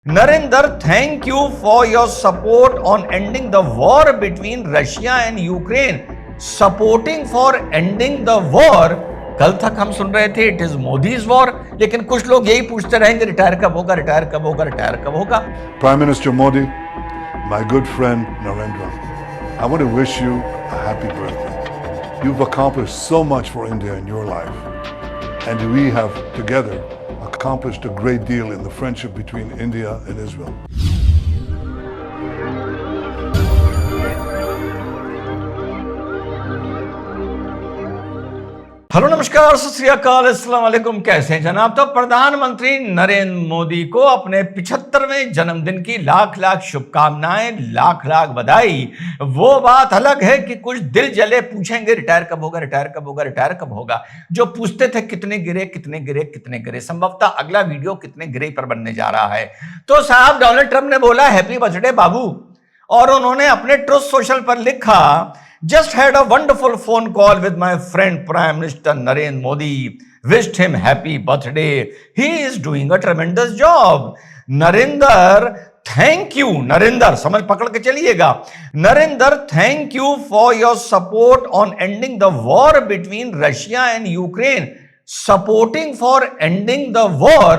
Narendra, thank you for your support on ending the war between Russia and Ukraine. Supporting for ending the war. कल तक हम सुन रहे थे it is Modi's war, लेकिन कुछ लोग यही पूछते रहेंगे रिटायर कब होगा, रिटायर कब होगा, रिटायर कब होगा। Prime Minister Modi, my good friend Narendra, I want to wish you a happy birthday. You've accomplished so much for India in your life, and we have together accomplished a great deal in the friendship between India and Israel. Hello, नमस्कार, सत श्री अकाल, अस्सलाम वालेकुम। कैसे हैं जनाब? तो प्रधानमंत्री नरेंद्र मोदी को अपने 75वें जन्मदिन की लाख लाख शुभकामनाएं, लाख लाख बधाई। वो बात अलग है कि कुछ दिल जले पूछेंगे रिटायर कब होगा, रिटायर कब होगा, रिटायर कब होगा। जो पूछते थे कितने गिरे, कितने गिरे, कितने गिरे। संभवतः अगला वीडियो कितने गिरे पर बनने जा रहा है। तो साहब डोनाल्ड ट्रंप ने बोला हैप्पी बर्थडे बाबू, और उन्होंने अपने ट्रुथ सोशल पर लिखा, just had a wonderful phone call with my friend Prime Minister Narendra Modi. Wished him happy birthday. He is doing a tremendous job. Narendra, thank you. Narendra, समझ पकड़ के चलिएगा। Narendra, thank you for your support on ending the war between Russia and Ukraine. Supporting for ending the war.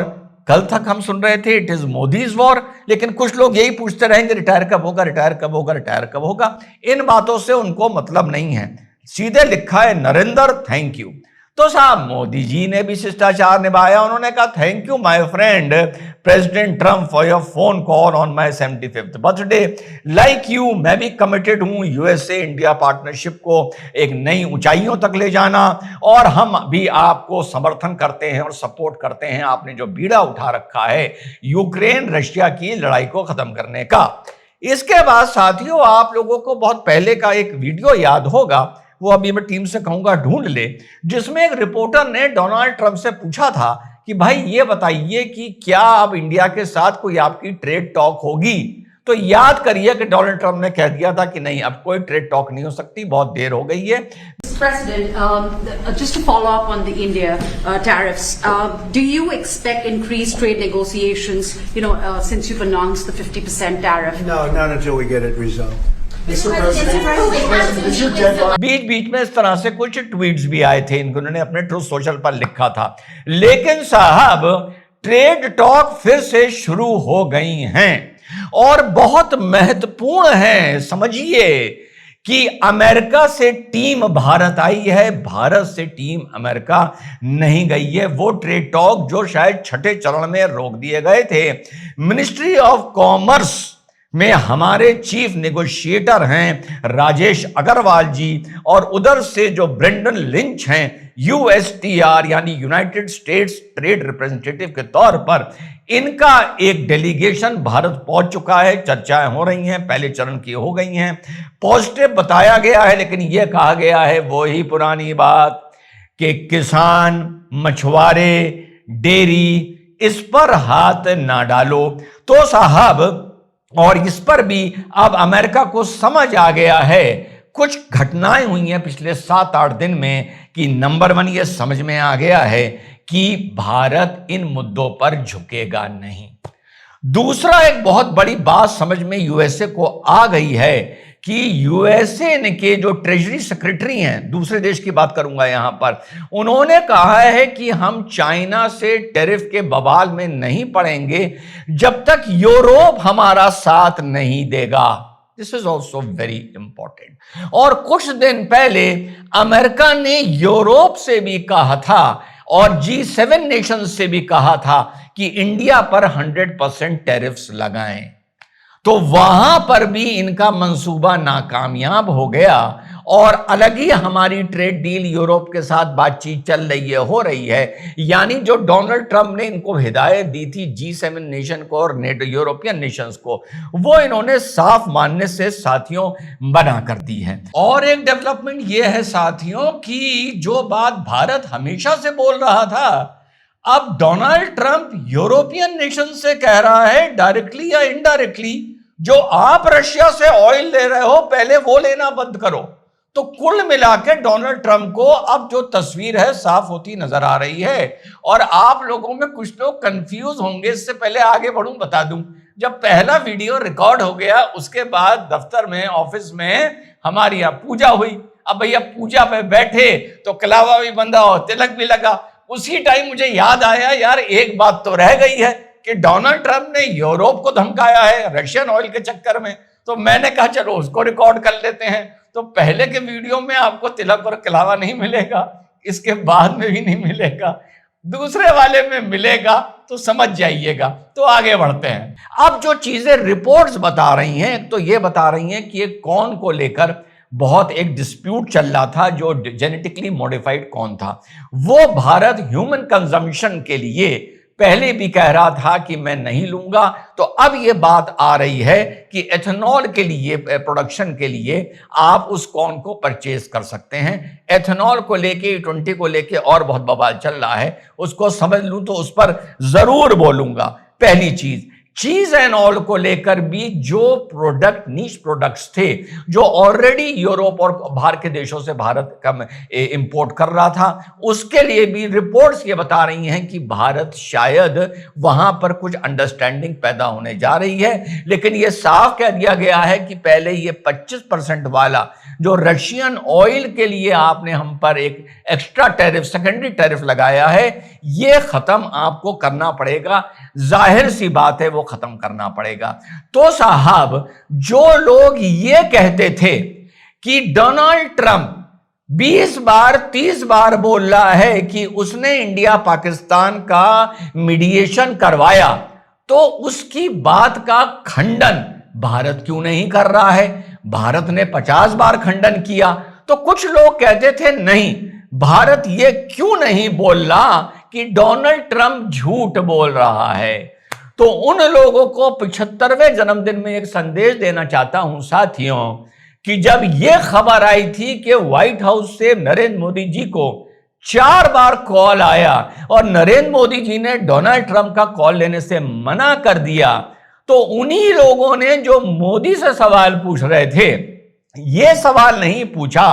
कल तक हम सुन रहे थे it is Modi's war, लेकिन कुछ लोग यही पूछते रहेंगे रिटायर कब होगा, रिटायर कब होगा, रिटायर कब होगा। इन बातों से उनको मतलब नहीं है। सीधे लिखा है नरेंद्र थैंक यू। तो साहब मोदी जी ने भी शिष्टाचार निभाया। उन्होंने कहा thank you my friend president Trump for your phone call on my 75th birthday. Like you, मैं भी कमिटेड हूं यूएसए इंडिया पार्टनरशिप को एक नई ऊंचाइयों तक ले जाना, और हम भी आपको समर्थन करते हैं और सपोर्ट करते हैं। आपने जो बीड़ा उठा रखा है यूक्रेन रशिया की लड़ाई को खत्म करने का। इसके बाद साथियों, आप लोगों को बहुत पहले का एक वीडियो याद होगा, वो अभी मैं टीम से कहूंगा ढूंढ ले, जिसमें एक रिपोर्टर ने डोनाल्ड ट्रंप से पूछा था कि भाई ये बताइए कि क्या अब इंडिया के साथ कोई आपकी ट्रेड टॉक होगी। तो याद करिए कि डोनाल्ड ट्रंप ने कह दिया था कि नहीं, अब कोई ट्रेड टॉक नहीं हो सकती, बहुत देर हो गई है। President, just to follow up on the India tariffs, do you expect increased trade negotiations, since you've announced the 50% tariff? No, not until we get it resolved. बीच बीच में इस तरह से कुछ ट्वीट्स भी आए थे, इन्होंने अपने ट्रूथ सोशल पर लिखा था। लेकिन साहब ट्रेड टॉक फिर से शुरू हो गई हैं और बहुत महत्वपूर्ण है। समझिए कि अमेरिका से टीम भारत आई है, भारत से टीम अमेरिका नहीं गई है। वो ट्रेड टॉक जो शायद छठे चरण में रोक दिए गए थे। मिनिस्ट्री ऑफ कॉमर्स में हमारे चीफ नेगोशिएटर हैं राजेश अग्रवाल जी, और उधर से जो ब्रेंडन लिंच हैं यूएसटीआर यानी यूनाइटेड स्टेट्स ट्रेड रिप्रेजेंटेटिव के तौर पर, इनका एक डेलीगेशन भारत पहुंच चुका है। चर्चाएं हो रही हैं, पहले चरण की हो गई हैं। पॉजिटिव बताया गया है, लेकिन यह कहा गया है वही पुरानी बात कि किसान, मछुआरे, डेयरी, इस पर हाथ ना डालो। तो साहब, और इस पर भी अब अमेरिका को समझ आ गया है, कुछ घटनाएं हुई हैं पिछले 7-8 दिन में, कि नंबर 1 ये समझ में आ गया है कि भारत इन मुद्दों पर झुकेगा नहीं। दूसरा, एक बहुत बड़ी बात समझ में यूएसए को आ गई है कि यूएसए के जो ट्रेजरी सेक्रेटरी हैं, दूसरे देश की बात करूंगा यहां पर, उन्होंने कहा है कि हम चाइना से टैरिफ के बवाल में नहीं पड़ेंगे जब तक यूरोप हमारा साथ नहीं देगा। This is also very important. और कुछ दिन पहले अमेरिका ने यूरोप से भी कहा था और G7 नेशन से भी कहा था कि इंडिया पर 100% टैरिफ्स लगाएं। तो वहां पर भी इनका मंसूबा नाकामयाब हो गया, और अलग ही हमारी ट्रेड डील यूरोप के साथ बातचीत चल रही है, हो रही है। यानी जो डोनाल्ड ट्रंप ने इनको हिदायत दी थी G7 नेशन को और नेटो यूरोपियन नेशंस को, वो इन्होंने साफ मानने से साथियों बना कर दी है। और एक डेवलपमेंट ये है साथियों कि जो बात भारत हमेशा से बोल रहा था, अब डोनाल्ड ट्रंप यूरोपियन नेशन से कह रहा है डायरेक्टली या इनडायरेक्टली, जो आप रशिया से ऑयल ले रहे हो पहले वो लेना बंद करो। तो कुल मिलाकर डोनाल्ड ट्रंप को अब जो तस्वीर है साफ होती नजर आ रही है। और आप लोगों में कुछ लोग कंफ्यूज होंगे, इससे पहले आगे बढ़ूं बता दूं, जब पहला वीडियो रिकॉर्ड हो गया उसके बाद दफ्तर में, ऑफिस में हमारी यहाँ पूजा हुई। अब भैया पूजा पे बैठे तो कलावा भी बंधा और तिलक भी लगा। उसी टाइम मुझे याद आया, यार एक बात तो रह गई है कि डोनाल्ड ट्रंप ने यूरोप को धमकाया है रशियन ऑयल के चक्कर में, तो मैंने कहा चलो उसको रिकॉर्ड कर लेते हैं। तो पहले के वीडियो में आपको तिलक और कलावा नहीं मिलेगा, इसके बाद में भी नहीं मिलेगा, दूसरे वाले में मिलेगा, तो समझ जाइएगा। तो आगे बढ़ते हैं। अब जो चीजें रिपोर्ट्स बता रही हैं, तो ये बता रही हैं कि ये कॉर्न को लेकर बहुत एक डिस्प्यूट चल रहा था। जो जेनेटिकली मॉडिफाइड कॉर्न था वो भारत ह्यूमन कंजम्पशन के लिए पहले भी कह रहा था कि मैं नहीं लूंगा। तो अब ये बात आ रही है कि एथेनॉल के लिए, प्रोडक्शन के लिए आप उस कॉर्न को परचेज कर सकते हैं। एथेनॉल को लेके, E20 को लेके और बहुत बवाल चल रहा है, उसको समझ लूं तो उस पर जरूर बोलूंगा। पहली चीज एंड ऑल को लेकर भी जो प्रोडक्ट, नीश प्रोडक्ट्स थे जो ऑलरेडी यूरोप और बाहर के देशों से भारत का इंपोर्ट कर रहा था, उसके लिए भी रिपोर्ट्स ये बता रही हैं कि भारत शायद वहां पर कुछ अंडरस्टैंडिंग पैदा होने जा रही है। लेकिन ये साफ कह दिया गया है कि पहले ये 25% वाला जो रशियन ऑयल के लिए आपने हम पर एक एक्स्ट्रा टैरिफ, सेकेंडरी टैरिफ लगाया है, ये खत्म आपको करना पड़ेगा। जाहिर सी बात है वो खत्म करना पड़ेगा। तो साहब, जो लोग ये कहते थे कि डोनाल्ड ट्रंप 20 बार 30 बार बोल रहा है कि उसने इंडिया पाकिस्तान का मीडिएशन करवाया, तो उसकी बात का खंडन भारत क्यों नहीं कर रहा है? भारत ने 50 बार खंडन किया। तो कुछ लोग कहते थे नहीं, भारत ये क्यों नहीं बोल रहा कि डोनाल्ड ट्रंप झूठ बोल रहा है। तो उन लोगों को 75वें जन्मदिन में एक संदेश देना चाहता हूं साथियों, कि जब यह खबर आई थी कि व्हाइट हाउस से नरेंद्र मोदी जी को 4 बार कॉल आया और नरेंद्र मोदी जी ने डोनाल्ड ट्रंप का कॉल लेने से मना कर दिया, तो उन्हीं लोगों ने जो मोदी से सवाल पूछ रहे थे, यह सवाल नहीं पूछा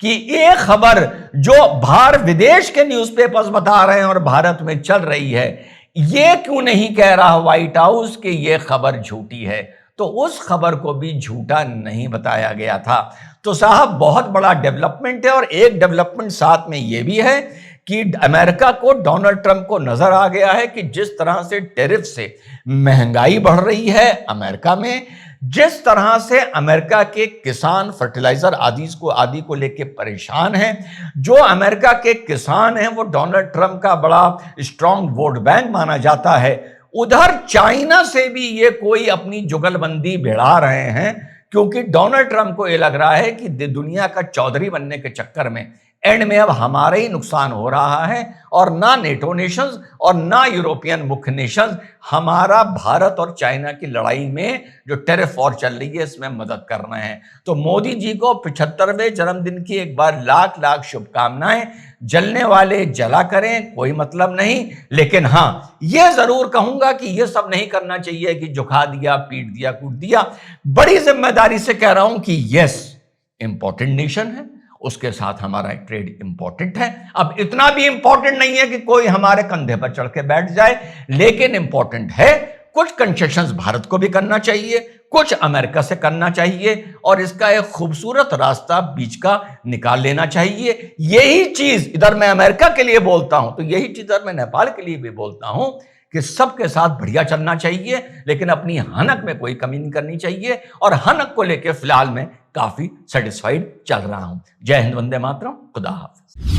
कि एक खबर जो बाहर विदेश के न्यूज़पेपर्स बता रहे हैं और भारत में चल रही है, ये क्यों नहीं कह रहा व्हाइट हाउस कि ये खबर झूठी है। तो उस खबर को भी झूठा नहीं बताया गया था। तो साहब, बहुत बड़ा डेवलपमेंट है। और एक डेवलपमेंट साथ में ये भी है कि अमेरिका को, डोनाल्ड ट्रंप को नजर आ गया है कि जिस तरह से टैरिफ से महंगाई बढ़ रही है अमेरिका में, जिस तरह से अमेरिका के किसान फर्टिलाइजर आदि को लेके परेशान हैं, जो अमेरिका के किसान हैं वो डोनाल्ड ट्रंप का बड़ा स्ट्रांग वोट बैंक माना जाता है। उधर चाइना से भी ये कोई अपनी जुगलबंदी भिड़ा रहे हैं, क्योंकि डोनाल्ड ट्रंप को ये लग रहा है कि दुनिया का चौधरी बनने के चक्कर में एंड में अब हमारा ही नुकसान हो रहा है, और ना नेटो नेशंस और ना यूरोपियन मुख्य नेशंस हमारा भारत और चाइना की लड़ाई में जो टैरिफ वॉर चल रही है इसमें मदद कर रहे हैं। तो मोदी जी को 75वें जन्मदिन की एक बार लाख लाख शुभकामनाएं। जलने वाले जला करें, कोई मतलब नहीं, लेकिन हाँ ये जरूर कहूंगा कि ये सब नहीं करना चाहिए कि झुका दिया, पीट दिया, कूट दिया। बड़ी जिम्मेदारी से कह रहा हूं कि यस, इंपॉर्टेंट नेशन है, उसके साथ हमारा ट्रेड इंपॉर्टेंट है। अब इतना भी इंपॉर्टेंट नहीं है कि कोई हमारे कंधे पर चढ़ के बैठ जाए, लेकिन इंपॉर्टेंट है। कुछ कंसेशंस भारत को भी करना चाहिए, कुछ अमेरिका से करना चाहिए, और इसका एक खूबसूरत रास्ता बीच का निकाल लेना चाहिए। यही चीज इधर मैं अमेरिका के लिए बोलता हूं, तो यही चीज इधर मैं नेपाल के लिए भी बोलता हूं कि सबके साथ बढ़िया चलना चाहिए, लेकिन अपनी हनक में कोई कमी नहीं करनी चाहिए। और हनक को लेकर फिलहाल मैं काफी सेटिस्फाइड चल रहा हूं। जय हिंद, वंदे मातरम, खुदा हाफिज।